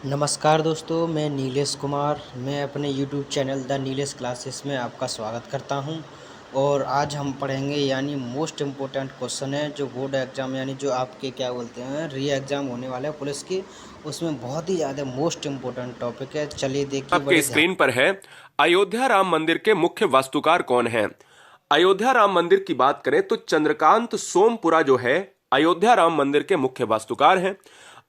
नमस्कार दोस्तों, मैं नीलेश कुमार। मैं अपने YouTube channel the Nilesh classes में आपका स्वागत करता हूं। और आज हम पढ़ेंगे यानी मोस्ट इम्पोर्टेंट क्वेश्चन है जो बोर्ड एग्ज़ाम यानी जो आपके क्या बोलते हैं री एग्ज़ाम होने वाला है पुलिस की, उसमें बहुत ही ज़्यादा मोस्ट इम्पोर्टेंट टॉपिक है। चलिए देखिए आपके बड़े ध्यान। स्क्रीन पर है। अयोध्या राम मंदिर के मुख्य वास्तुकार कौन हैं? अयोध्या राम मंदिर की बात करें तो चंद्रकांत सोमपुरा जो है अयोध्या राम मंदिर के मुख्य वास्तुकार हैं।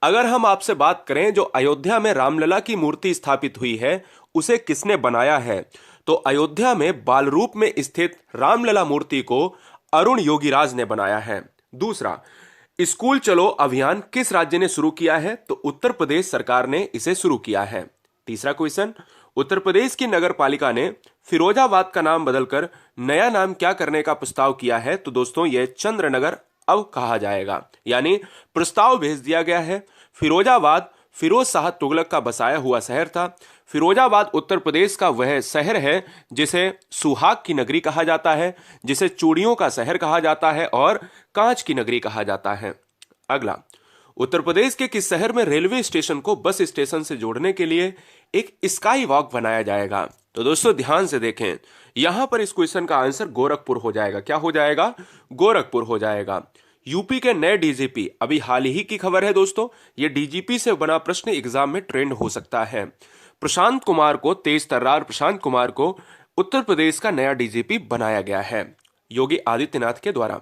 अगर हम आपसे बात करें जो अयोध्या में रामलला की मूर्ति स्थापित हुई है उसे किसने बनाया है, तो अयोध्या में बाल रूप में स्थित रामलला मूर्ति को अरुण योगीराज ने बनाया है। दूसरा, स्कूल चलो अभियान किस राज्य ने शुरू किया है, तो उत्तर प्रदेश सरकार ने इसे शुरू किया है। तीसरा क्वेश्चन, उत्तर प्रदेश की नगर पालिका ने फिरोजाबाद का नाम बदलकर नया नाम क्या करने का प्रस्ताव किया है, तो दोस्तों यह चंद्रनगर अब कहा जाएगा। यानी प्रस्ताव भेज दिया गया है। फिरोजाबाद फिरोज शाह तुगलक का बसाया हुआ शहर था। फिरोजाबाद उत्तर प्रदेश का वह शहर है जिसे सुहाग की नगरी कहा जाता है, जिसे चूड़ियों का शहर कहा जाता है और कांच की नगरी कहा जाता है। अगला, उत्तर प्रदेश के किस शहर में रेलवे स्टेशन को बस स्टेशन से जोड़ने के लिए एक स्काई वॉक बनाया जाएगा, तो दोस्तों ध्यान से देखें। यहां पर इस क्वेश्चन का आंसर गोरखपुर हो जाएगा। क्या हो जाएगा? गोरखपुर हो जाएगा। यूपी के नए डीजीपी, अभी हाल ही की खबर है दोस्तों, ये डीजीपी से बना प्रश्न एग्जाम में ट्रेंड हो सकता है। प्रशांत कुमार को, तेज तर्रार प्रशांत कुमार को उत्तर प्रदेश का नया डीजीपी बनाया गया है योगी आदित्यनाथ के द्वारा।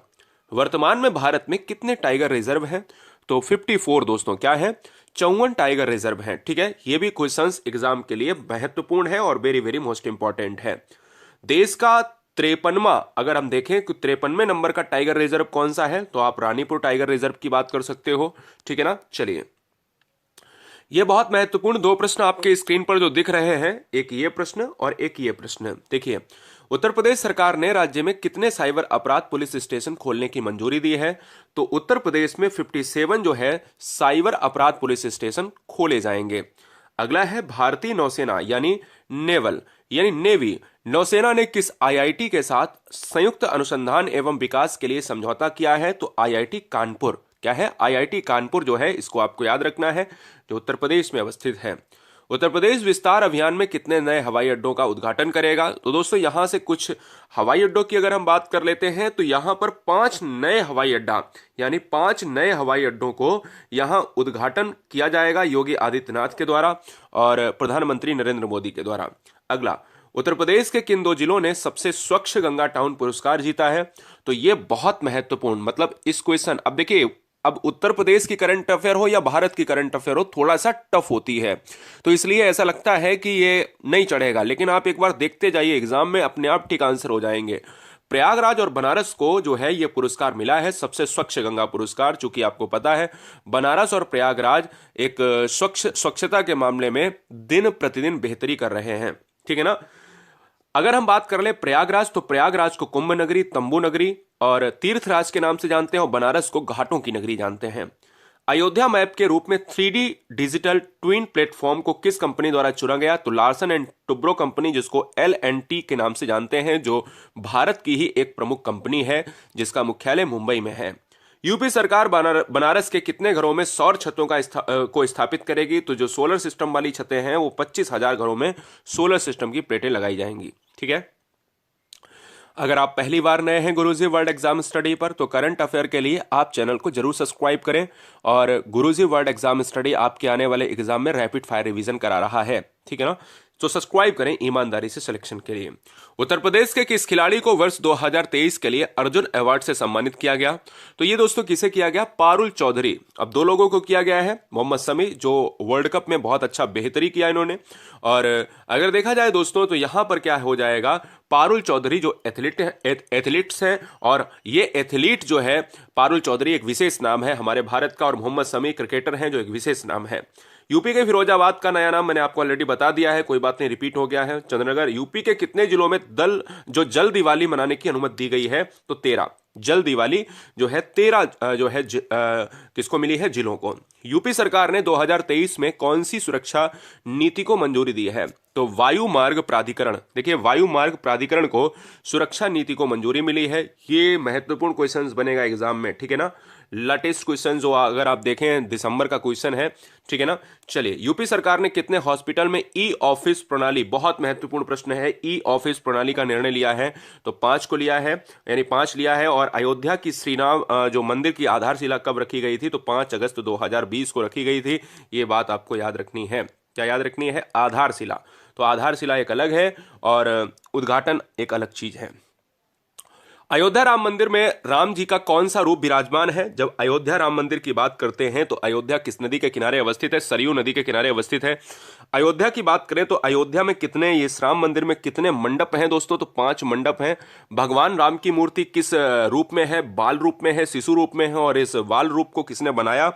वर्तमान में भारत में कितने टाइगर रिजर्व हैं, तो 54 दोस्तों। क्या है? 54 टाइगर रिजर्व हैं। ठीक है, ये भी क्वेश्चंस एग्जाम के लिए महत्वपूर्ण है और वेरी वेरी मोस्ट इंपॉर्टेंट है। देश का 53वां, अगर हम देखें कि 53वें नंबर का टाइगर रिजर्व कौन सा है, तो आप रानीपुर टाइगर रिजर्व की बात कर सकते हो। ठीक है ना। चलिए, ये बहुत महत्वपूर्ण दो प्रश्न आपके स्क्रीन पर जो दिख रहे हैं, एक ये प्रश्न और एक ये प्रश्न। देखिए, उत्तर प्रदेश सरकार ने राज्य में कितने साइबर अपराध पुलिस स्टेशन खोलने की मंजूरी दी है, तो उत्तर प्रदेश में 57 जो है साइबर अपराध पुलिस स्टेशन खोले जाएंगे। अगला है भारतीय नौसेना यानी नेवल यानी नेवी नौसेना ने किस आईआईटी के साथ संयुक्त अनुसंधान एवं विकास के लिए समझौता किया है, तो आईआईटी कानपुर। क्या है? आईआईटी कानपुर जो है, इसको आपको याद रखना है, जो उत्तर प्रदेश में अवस्थित है। उत्तर प्रदेश विस्तार अभियान में कितने नए हवाई अड्डों का उद्घाटन करेगा, तो दोस्तों यहां से कुछ हवाई अड्डों की अगर हम बात कर लेते हैं तो यहां पर 5 नए हवाई अड्डा यानी 5 नए हवाई अड्डों को यहां उद्घाटन किया जाएगा योगी आदित्यनाथ के द्वारा और प्रधानमंत्री नरेंद्र मोदी के द्वारा। अगला, उत्तर प्रदेश के किन दो जिलों ने सबसे स्वच्छ गंगा टाउन पुरस्कार जीता है, तो यह बहुत महत्वपूर्ण, मतलब इस क्वेश्चन, अब देखिए, अब उत्तर प्रदेश की करंट अफेयर हो या भारत की करंट अफेयर हो, थोड़ा सा टफ होती है, तो इसलिए ऐसा लगता है कि ये नहीं चढ़ेगा, लेकिन आप एक बार देखते जाइए एग्जाम में अपने आप ठीक आंसर हो जाएंगे। प्रयागराज और बनारस को जो है ये पुरस्कार मिला है सबसे स्वच्छ गंगा पुरस्कार। चूंकि आपको पता है बनारस और प्रयागराज एक स्वच्छता के मामले में दिन प्रतिदिन बेहतरी कर रहे हैं। ठीक है ना। अगर हम बात कर ले प्रयागराज, तो प्रयागराज को कुंभ नगरी, तंबू नगरी और तीर्थराज के नाम से जानते हैं और बनारस को घाटों की नगरी जानते हैं। अयोध्या मैप के रूप में 3D डिजिटल ट्विन प्लेटफॉर्म को किस कंपनी द्वारा चुना गया, तो लार्सन एंड टुब्रो कंपनी, जिसको LNT के नाम से जानते हैं, जो भारत की ही एक प्रमुख कंपनी है जिसका मुख्यालय मुंबई में है। यूपी सरकार बनारस के कितने घरों में सौर छतों को स्थापित करेगी, तो जो सोलर सिस्टम वाली छतें हैं वो 25,000 घरों में सोलर सिस्टम की प्लेटें लगाई जाएंगी। ठीक है। अगर आप पहली बार नए हैं गुरुजी वर्ल्ड एग्जाम स्टडी पर, तो करंट अफेयर के लिए आप चैनल को जरूर सब्सक्राइब करें। और गुरुजी वर्ल्ड एग्जाम स्टडी आपके आने वाले एग्जाम में रैपिड फायर रिवीजन करा रहा है। ठीक है ना। तो सब्सक्राइब करें ईमानदारी से सिलेक्शन के लिए। उत्तर प्रदेश के किस खिलाड़ी को वर्ष 2023 के लिए अर्जुन अवार्ड से सम्मानित किया गया, तो ये दोस्तों किसे किया गया? पारुल चौधरी। अब दो लोगों को किया गया है, मोहम्मद शमी जो वर्ल्ड कप में बहुत अच्छा बेहतरी किया इन्होंने, और अगर देखा जाए दोस्तों तो यहां पर क्या हो जाएगा, पारुल चौधरी जो एथलीट्स हैं, और ये एथलीट जो है पारुल चौधरी एक विशेष नाम है हमारे भारत का, और मोहम्मद शमी क्रिकेटर हैं जो एक विशेष नाम है। यूपी के फिरोजाबाद का नया नाम मैंने आपको ऑलरेडी बता दिया है, कोई बात नहीं, रिपीट हो गया है, चंद्रनगर। यूपी के कितने जिलों में जल दिवाली मनाने की अनुमति दी गई है, तो 13 जल दिवाली जो है 13 जो है किसको मिली है? जिलों को। यूपी सरकार ने 2023 में कौन सी सुरक्षा नीति को मंजूरी दी है, तो वायु मार्ग प्राधिकरण। देखिए, वायु मार्ग प्राधिकरण को सुरक्षा नीति को मंजूरी मिली है। ये महत्वपूर्ण क्वेश्चंस बनेगा एग्जाम में। ठीक है ना। लेटेस्ट क्वेश्चन जो अगर आप देखें दिसंबर का क्वेश्चन है, ठीक है ना। चलिए, यूपी सरकार ने कितने हॉस्पिटल में ई ऑफिस प्रणाली, बहुत महत्वपूर्ण प्रश्न है, ई ऑफिस प्रणाली का निर्णय लिया है? तो 5 को लिया है, यानी 5 लिया है। और अयोध्या की श्रीराम जो मंदिर की आधारशिला कब रखी गई थी? तो 5 अगस्त 2020 को रखी गई थी। ये बात आपको याद रखनी है। क्या याद रखनी है? आधारशिला। तो आधारशिला एक अलग है और उद्घाटन एक अलग चीज है। अयोध्या राम मंदिर में राम जी का कौन सा रूप विराजमान है? जब अयोध्या राम मंदिर की बात करते हैं तो अयोध्या किस नदी के किनारे अवस्थित है? सरयू नदी के किनारे अवस्थित है। अयोध्या की बात करें तो अयोध्या में कितने, इस राम मंदिर में कितने मंडप हैं दोस्तों? तो 5 मंडप हैं। भगवान राम की मूर्ति किस रूप में है? बाल रूप में है, शिशु रूप में है। और इस बाल रूप को किसने बनाया?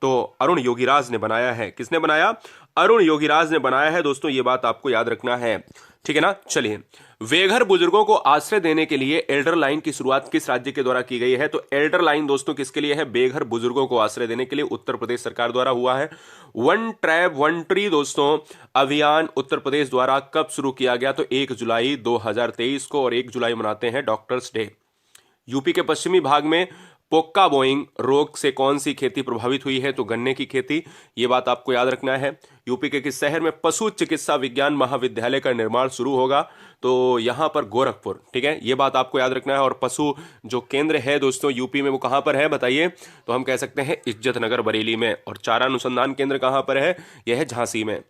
तो अरुण योगीराज ने बनाया है। किसने बनाया? अरुण योगीराज ने बनाया है दोस्तों, ये बात आपको याद रखना है, ठीक है ना। चलिए, बेघर बुजुर्गों को आश्रय देने के लिए एल्डर लाइन की शुरुआत किस राज्य के द्वारा की गई है? तो एल्डर लाइन दोस्तों किसके लिए है? बेघर बुजुर्गों को आश्रय देने के लिए उत्तर प्रदेश सरकार द्वारा हुआ है। वन ट्रैप वन ट्री दोस्तों अभियान उत्तर प्रदेश द्वारा कब शुरू किया गया? तो 1 जुलाई 2023 को, और 1 जुलाई मनाते हैं डॉक्टर्स डे। यूपी के पश्चिमी भाग में पोक्का बोइंग रोग से कौन सी खेती प्रभावित हुई है? तो गन्ने की खेती। ये बात आपको याद रखना है। यूपी के किस शहर में पशु चिकित्सा विज्ञान महाविद्यालय का निर्माण शुरू होगा? तो यहां पर गोरखपुर, ठीक है, ये बात आपको याद रखना है। और पशु जो केंद्र है दोस्तों यूपी में, वो कहां पर है बताइए? तो हम कह सकते हैं इज्जत नगर बरेली में। और चारा अनुसंधान केंद्र कहां पर है? यह है झांसी में।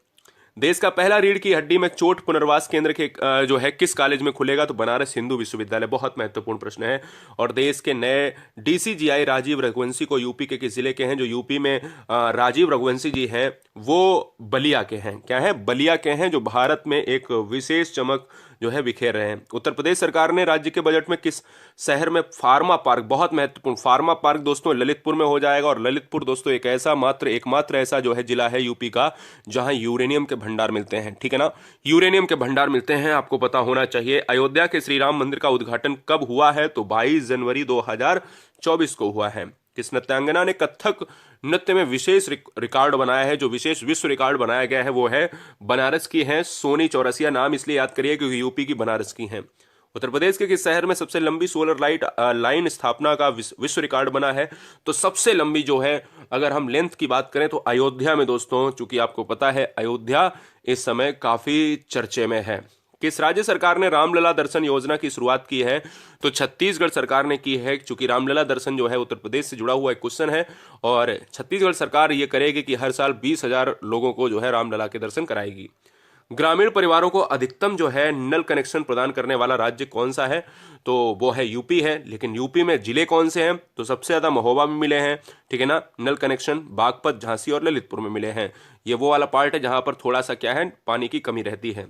देश का पहला रीढ़ की हड्डी में चोट पुनर्वास केंद्र के जो है किस कॉलेज में खुलेगा? तो बनारस हिंदू विश्वविद्यालय। बहुत महत्वपूर्ण प्रश्न है। और देश के नए डीसीजीआई राजीव रघुवंशी को यूपी के किस जिले के हैं? जो यूपी में राजीव रघुवंशी जी हैं वो बलिया के हैं। क्या है? बलिया के हैं, जो भारत में एक विशेष चमक जो है बिखेर रहे हैं। उत्तर प्रदेश सरकार ने राज्य के बजट में किस शहर में फार्मा पार्क, बहुत महत्वपूर्ण, फार्मा पार्क दोस्तों ललितपुर में हो जाएगा। और ललितपुर दोस्तों एक ऐसा एकमात्र ऐसा जो है जिला है यूपी का जहां यूरेनियम के भंडार मिलते हैं, ठीक है ना। यूरेनियम के भंडार मिलते हैं, आपको पता होना चाहिए। अयोध्या के श्री राम मंदिर का उद्घाटन कब हुआ है? तो 22 जनवरी 2024 को हुआ है। किस नृत्यांगना ने कथक नृत्य में विशेष रिकॉर्ड बनाया है? जो विशेष विश्व रिकॉर्ड बनाया गया है वो है बनारस की है सोनी चौरसिया। नाम इसलिए याद करिए क्योंकि यूपी की बनारस की है। उत्तर प्रदेश के किस शहर में सबसे लंबी सोलर लाइन स्थापना का विश्व रिकॉर्ड बना है? तो सबसे लंबी जो है अगर हम लेंथ की बात करें तो अयोध्या में दोस्तों, चूंकि आपको पता है अयोध्या इस समय काफी चर्चे में है। किस राज्य सरकार ने रामलला दर्शन योजना की शुरुआत की है? तो छत्तीसगढ़ सरकार ने की है। चूंकि रामलला दर्शन जो है उत्तर प्रदेश से जुड़ा हुआ एक क्वेश्चन है और छत्तीसगढ़ सरकार ये करेगी कि हर साल 20,000 लोगों को जो है रामलला के दर्शन कराएगी। ग्रामीण परिवारों को अधिकतम जो है नल कनेक्शन प्रदान करने वाला राज्य कौन सा है? तो वो है यूपी है। लेकिन यूपी में जिले कौन से हैं? तो सबसे ज्यादा महोबा में मिले हैं, ठीक है ना, नल कनेक्शन। बागपत, झांसी और ललितपुर में मिले हैं। ये वो वाला पार्ट है जहां पर थोड़ा सा क्या है, पानी की कमी रहती है।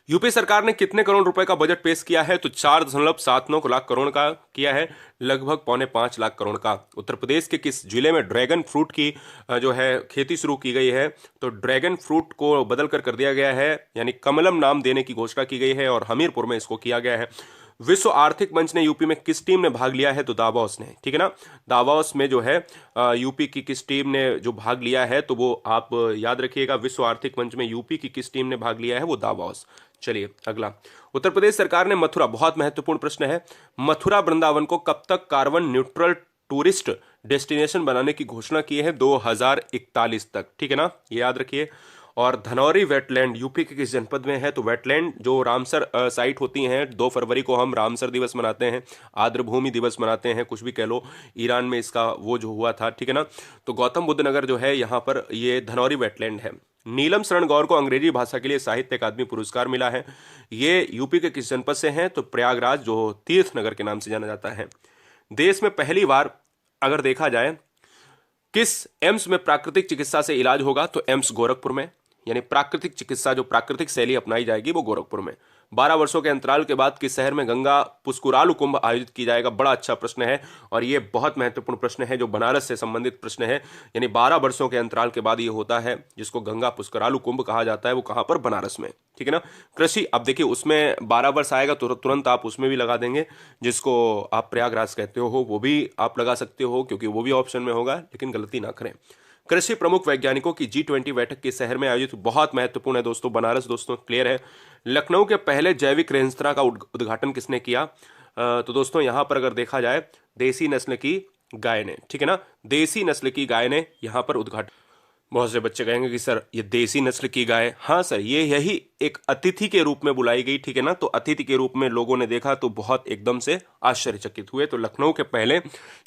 यूपी सरकार ने कितने करोड़ रुपए का बजट पेश किया है? तो 4.79 लाख करोड़ का किया है, लगभग 4.25 लाख करोड़ का। उत्तर प्रदेश के किस जिले में ड्रैगन फ्रूट की जो है खेती शुरू की गई है? तो ड्रैगन फ्रूट को बदल कर दिया गया है, यानी कमलम नाम देने की घोषणा की गई है और हमीरपुर में इसको किया गया है। विश्व आर्थिक मंच ने यूपी में किस टीम ने भाग लिया है? तो दावोस ने, ठीक है ना। दावोस में जो है यूपी की किस टीम ने जो भाग लिया है? तो वो आप याद रखिएगा, विश्व आर्थिक मंच में यूपी की किस टीम ने भाग लिया है? वो दावोस। चलिए अगला, उत्तर प्रदेश सरकार ने मथुरा, बहुत महत्वपूर्ण प्रश्न है, मथुरा वृंदावन को कब तक कार्बन न्यूट्रल टूरिस्ट डेस्टिनेशन बनाने की घोषणा की है? 2041 तक, ठीक है ना, ये याद रखिए। और धनौरी वेटलैंड यूपी के किस जनपद में है? तो वेटलैंड जो रामसर साइट होती हैं, 2 फरवरी को हम रामसर दिवस मनाते हैं, आर्द्रभूमि दिवस मनाते हैं, कुछ भी कह लो, ईरान में इसका वो जो हुआ था, ठीक है ना। तो गौतम बुद्ध नगर जो है यहाँ पर ये धनौरी वेटलैंड है। नीलम शरण गौर को अंग्रेजी भाषा के लिए साहित्य अकादमी पुरस्कार मिला है। ये यूपी के किस जनपद से हैं? तो प्रयागराज, जो तीर्थ नगर के नाम से जाना जाता है। देश में पहली बार अगर देखा जाए किस एम्स में प्राकृतिक चिकित्सा से इलाज होगा? तो एम्स गोरखपुर में, यानी प्राकृतिक चिकित्सा, जो प्राकृतिक शैली अपनाई जाएगी वो गोरखपुर में। 12 वर्षों के अंतराल के बाद किस शहर में गंगा पुष्करालु कुंभ आयोजित की जाएगा? बड़ा अच्छा प्रश्न है और ये बहुत महत्वपूर्ण प्रश्न है, जो बनारस से संबंधित प्रश्न है। यानी 12 वर्षों के अंतराल के बाद ये होता है, जिसको गंगा पुष्करालु कुंभ कहा जाता है, वो कहां पर? बनारस में, ठीक है ना। कृषि, अब देखिए उसमें 12 वर्ष आएगा तो तुरंत आप उसमें भी लगा देंगे, जिसको आप प्रयागराज कहते हो वो भी आप लगा सकते हो, क्योंकि वो भी ऑप्शन में होगा, लेकिन गलती ना करें। कृषि प्रमुख वैज्ञानिकों की G20 बैठक किस शहर में आयोजित? बहुत महत्वपूर्ण है दोस्तों, बनारस दोस्तों, क्लियर है। लखनऊ के पहले जैविक रेस्तरां का उद्घाटन किसने किया? तो दोस्तों यहां पर अगर देखा जाए देसी नस्ल की गाय ने, ठीक है ना, देसी नस्ल की गाय ने यहाँ पर उद्घाटन। बहुत से बच्चे कहेंगे कि सर ये देसी नस्ल की गाय, हाँ सर, ये यही एक अतिथि के रूप में बुलाई गई, ठीक है ना, तो अतिथि के रूप में लोगों ने देखा तो बहुत एकदम से आश्चर्यचकित हुए। तो लखनऊ के पहले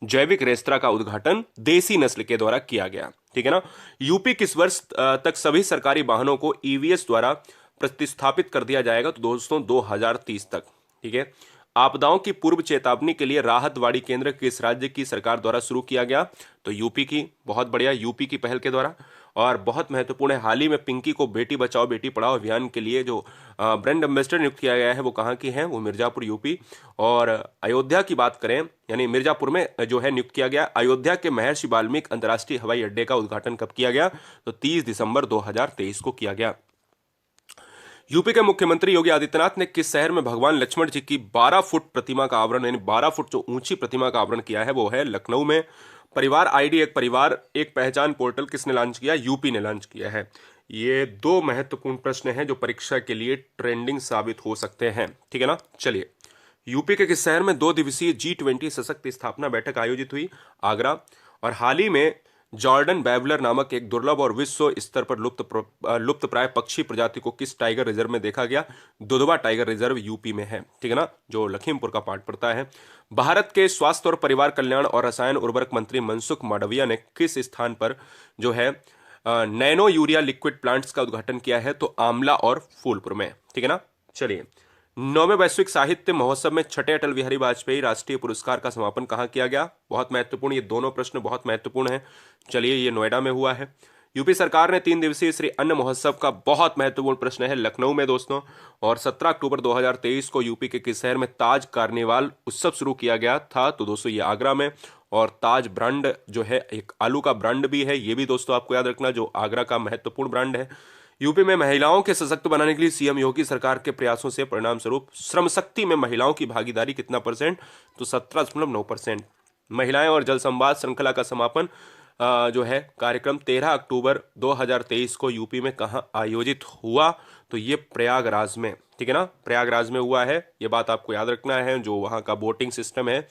जैविक रेस्तरां का उद्घाटन देसी नस्ल के द्वारा किया गया, ठीक है ना। यूपी किस वर्ष तक सभी सरकारी वाहनों को ईवीएस द्वारा प्रतिस्थापित कर दिया जाएगा? तो दोस्तों 2030 तक, ठीक है। आपदाओं की पूर्व चेतावनी के लिए राहत वाड़ी केंद्र किस राज्य की सरकार द्वारा शुरू किया गया? तो यूपी की, बहुत बढ़िया, यूपी की पहल के द्वारा। और बहुत महत्वपूर्ण है, हाल ही में पिंकी को बेटी बचाओ बेटी पढ़ाओ अभियान के लिए जो ब्रांड एम्बेसडर नियुक्त किया गया है वो कहाँ की है? वो मिर्जापुर, यूपी। और अयोध्या की बात करें, यानी मिर्जापुर में जो है नियुक्त किया गया। अयोध्या के महर्षि वाल्मीकि अंतर्राष्ट्रीय हवाई अड्डे का उद्घाटन कब किया गया? तो 30 दिसंबर 2023 को किया गया। यूपी के मुख्यमंत्री योगी आदित्यनाथ ने किस शहर में भगवान लक्ष्मण जी की 12 फुट प्रतिमा का आवरण, यानी 12 फुट जो ऊंची प्रतिमा का आवरण किया है वो है लखनऊ में। परिवार आईडी एक परिवार एक पहचान पोर्टल किसने लॉन्च किया? यूपी ने लॉन्च किया है। ये दो महत्वपूर्ण प्रश्न हैं जो परीक्षा के लिए ट्रेंडिंग साबित हो सकते हैं, ठीक है ना। चलिए, यूपी के किस शहर में 2 दिवसीय G20 सशक्त स्थापना बैठक आयोजित हुई? आगरा। और हाल ही में जॉर्डन बैवलर नामक एक दुर्लभ और विश्व स्तर पर लुप्त प्राय पक्षी प्रजाति को किस टाइगर रिजर्व में देखा गया? दुधवा टाइगर रिजर्व यूपी में है, ठीक है ना, जो लखीमपुर का पार्ट पड़ता है। भारत के स्वास्थ्य और परिवार कल्याण और रसायन उर्वरक मंत्री मनसुख मांडविया ने किस स्थान पर जो है नैनो यूरिया लिक्विड प्लांट्स का उद्घाटन किया है? तो आमला और फूलपुर में, ठीक है ना। चलिए, 9वें वैश्विक साहित्य महोत्सव में छठे अटल बिहारी वाजपेयी राष्ट्रीय पुरस्कार का समापन कहाँ किया गया? बहुत महत्वपूर्ण, ये दोनों प्रश्न बहुत महत्वपूर्ण हैं। चलिए, ये नोएडा में हुआ है। यूपी सरकार ने 3 दिवसीय श्री अन्न महोत्सव का, बहुत महत्वपूर्ण प्रश्न है, लखनऊ में दोस्तों। और 17 अक्टूबर 2023 को यूपी के किस शहर में ताज कार्निवाल उत्सव शुरू किया गया था? तो दोस्तों ये आगरा में। और ताज ब्रांड जो है एक आलू का ब्रांड भी है, ये भी दोस्तों आपको याद रखना, जो आगरा का महत्वपूर्ण ब्रांड है। यूपी में महिलाओं के सशक्त बनाने के लिए सीएम योगी सरकार के प्रयासों से परिणाम स्वरूप श्रम शक्ति में महिलाओं की भागीदारी कितना %? तो 17.9%। महिलाएं और जल संवाद श्रृंखला का समापन जो है कार्यक्रम 13 अक्टूबर 2023 को यूपी में कहाँ आयोजित हुआ? तो ये प्रयागराज में, ठीक है ना, प्रयागराज में हुआ है। ये बात आपको याद रखना है, जो वहाँ का वोटिंग सिस्टम है।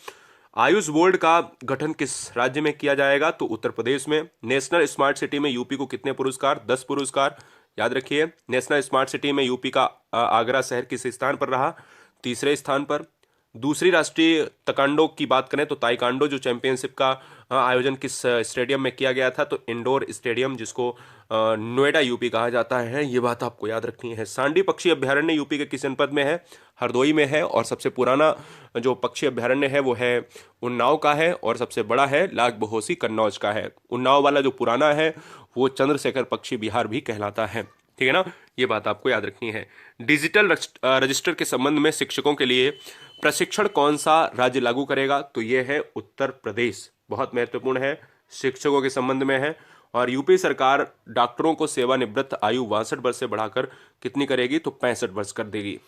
आयुष बोर्ड का गठन किस राज्य में किया जाएगा? तो उत्तर प्रदेश में। नेशनल स्मार्ट सिटी में यूपी को कितने पुरस्कार? 10 पुरस्कार, याद रखिए। नेशनल स्मार्ट सिटी में यूपी का आगरा शहर किस स्थान पर रहा? तीसरे स्थान पर। दूसरी राष्ट्रीय ताइक्वांडो की बात करें तो ताइक्वांडो जो चैंपियनशिप का आयोजन किस स्टेडियम में किया गया था? तो इंडोर स्टेडियम, जिसको नोएडा यूपी कहा जाता है, ये बात आपको याद रखनी है। सांडी पक्षी अभ्यारण्य यूपी के किस जनपद में है? हरदोई में है। और सबसे पुराना जो पक्षी अभ्यारण्य है वो है उन्नाव का है, और सबसे बड़ा है लाख बहोसी कन्नौज का है। उन्नाव वाला जो पुराना है वो चंद्रशेखर पक्षी विहार भी कहलाता है, ठीक है ना, ये बात आपको याद रखनी है। डिजिटल रजिस्टर के संबंध में शिक्षकों के लिए प्रशिक्षण कौन सा राज्य लागू करेगा? तो ये है उत्तर प्रदेश, बहुत महत्वपूर्ण है, शिक्षकों के संबंध में है। और यूपी सरकार डॉक्टरों को सेवानिवृत्त आयु 62 वर्ष से बढ़ाकर कितनी करेगी? तो 65 वर्ष कर देगी।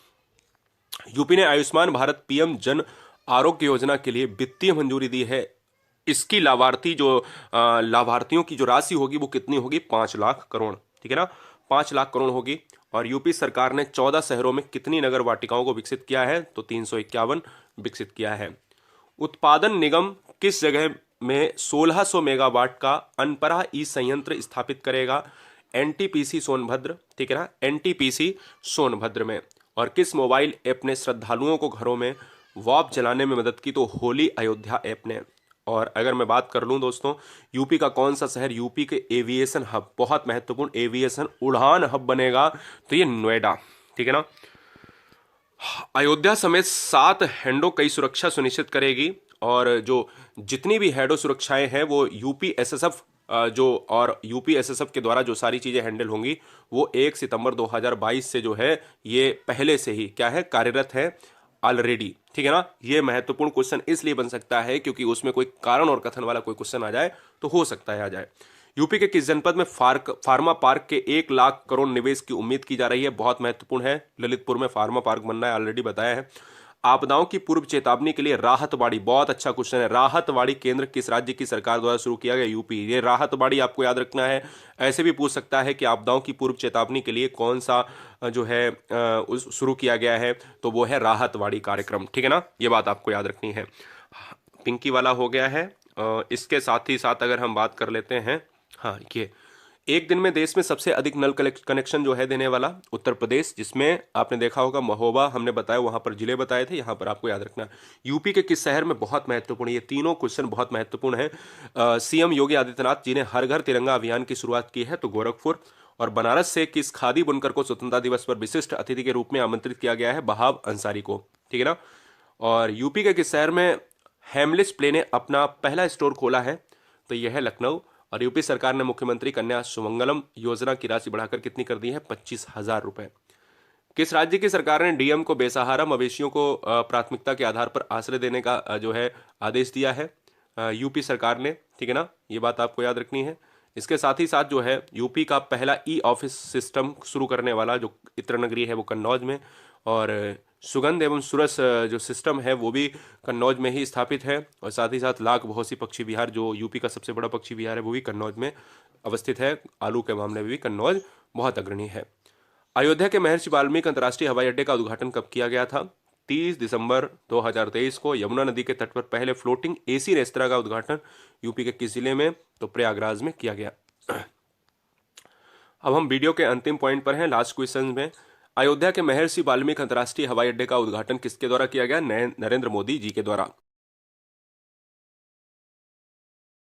यूपी ने आयुष्मान भारत पीएम जन आरोग्य योजना के लिए वित्तीय मंजूरी दी है। इसकी लाभार्थियों की जो राशि होगी वो कितनी होगी? 5 लाख करोड़, ठीक है ना, 5 लाख करोड़ होगी। और यूपी सरकार ने 14 शहरों में कितनी नगर वाटिकाओं को विकसित किया है? तो 351 विकसित किया है। उत्पादन निगम किस जगह में 1600 मेगावाट का अनपरा ई संयंत्र स्थापित करेगा? एनटीपीसी सोनभद्र, ठीक है ना, एनटीपीसी सोनभद्र में। और किस मोबाइल ऐप ने श्रद्धालुओं को घरों में वॉप जलाने में मदद की? तो होली अयोध्या ऐप ने। और अगर मैं बात कर लूं दोस्तों, यूपी का कौन सा शहर यूपी के एविएशन हब, बहुत महत्वपूर्ण एविएशन उड़ान हब बनेगा? तो ये नोएडा, ठीक है ना। अयोध्या समेत 7 हैंडो कई सुरक्षा सुनिश्चित करेगी। और जो जितनी भी हैडो सुरक्षाएं हैं वो यूपी एसएसएफ यूपी एसएसएफ के द्वारा जो सारी चीजें हैंडल होंगी वो 1 सितंबर 2022 से जो है ये पहले से ही क्या है, कार्यरत है ऑलरेडी, ठीक है ना। ये महत्वपूर्ण क्वेश्चन इसलिए बन सकता है क्योंकि उसमें कोई कारण और कथन वाला कोई क्वेश्चन आ जाए तो हो सकता है आ जाए। यूपी के किस जनपद में फार्मा पार्क के 1 लाख करोड़ निवेश की उम्मीद की जा रही है? बहुत महत्वपूर्ण है, ललितपुर में फार्मा पार्क बनना है, ऑलरेडी बताया है। आपदाओं की पूर्व चेतावनी के लिए राहतबाड़ी, बहुत अच्छा क्वेश्चन है, राहतबाड़ी केंद्र किस राज्य की सरकार द्वारा शुरू किया गया? यूपी। ये राहतबाड़ी आपको याद रखना है। ऐसे भी पूछ सकता है कि आपदाओं की पूर्व चेतावनी के लिए कौन सा जो है शुरू किया गया है? तो वो है राहतबाड़ी कार्यक्रम, ठीक है ना, ये बात आपको याद रखनी है। पिंकी वाला हो गया है। इसके साथ ही साथ अगर हम बात कर लेते हैं, हाँ ये एक दिन में देश में सबसे अधिक नल कनेक्शन जो है देने वाला उत्तर प्रदेश, जिसमें आपने देखा होगा महोबा हमने बताया, वहां पर जिले बताए थे, यहां पर आपको याद रखना यूपी के किस शहर में, बहुत महत्वपूर्ण, ये तीनों क्वेश्चन बहुत महत्वपूर्ण है। सीएम योगी आदित्यनाथ जी ने हर घर तिरंगा अभियान की शुरुआत की है, तो गोरखपुर। और बनारस से किस खादी बुनकर को स्वतंत्रता दिवस पर विशिष्ट अतिथि के रूप में आमंत्रित किया गया है, बहाव अंसारी को, ठीक है ना। और यूपी के किस शहर में हेमलिस प्ले ने अपना पहला स्टोर खोला है, तो यह है लखनऊ। और यूपी सरकार ने मुख्यमंत्री कन्या सुमंगलम योजना की राशि बढ़ाकर कितनी कर दी है, 25,000 रुपए। किस राज्य की सरकार ने डीएम को बेसहारा मवेशियों को प्राथमिकता के आधार पर आश्रय देने का जो है आदेश दिया है, यूपी सरकार ने, ठीक है ना, ये बात आपको याद रखनी है। इसके साथ ही साथ जो है यूपी का पहला ई ऑफिस सिस्टम शुरू करने वाला जो इत्र नगरी है वो कन्नौज में, और सुगंध एवं सुरस जो सिस्टम है वो भी कन्नौज में ही स्थापित है। और साथ ही साथ लाख बहुसी पक्षी विहार, जो यूपी का सबसे बड़ा पक्षी विहार है, वो भी कन्नौज में अवस्थित है। आलू के मामले में भी कन्नौज बहुत अग्रणी है। अयोध्या के महर्षि वाल्मीकि अंतर्राष्ट्रीय हवाई अड्डे का उद्घाटन कब किया गया था, 30 दिसंबर 2023 को यमुना नदी के तट पर पहले फ्लोटिंग एसी रेस्तरां का उद्घाटन यूपी के किस जिले में, तो प्रयागराज में किया गया। अब हम वीडियो के अंतिम पॉइंट पर हैं, लास्ट क्वेश्चन में। अयोध्या के महर्षि वाल्मीकि अंतर्राष्ट्रीय हवाई अड्डे का उद्घाटन किसके द्वारा किया गया, नरेंद्र मोदी जी के द्वारा।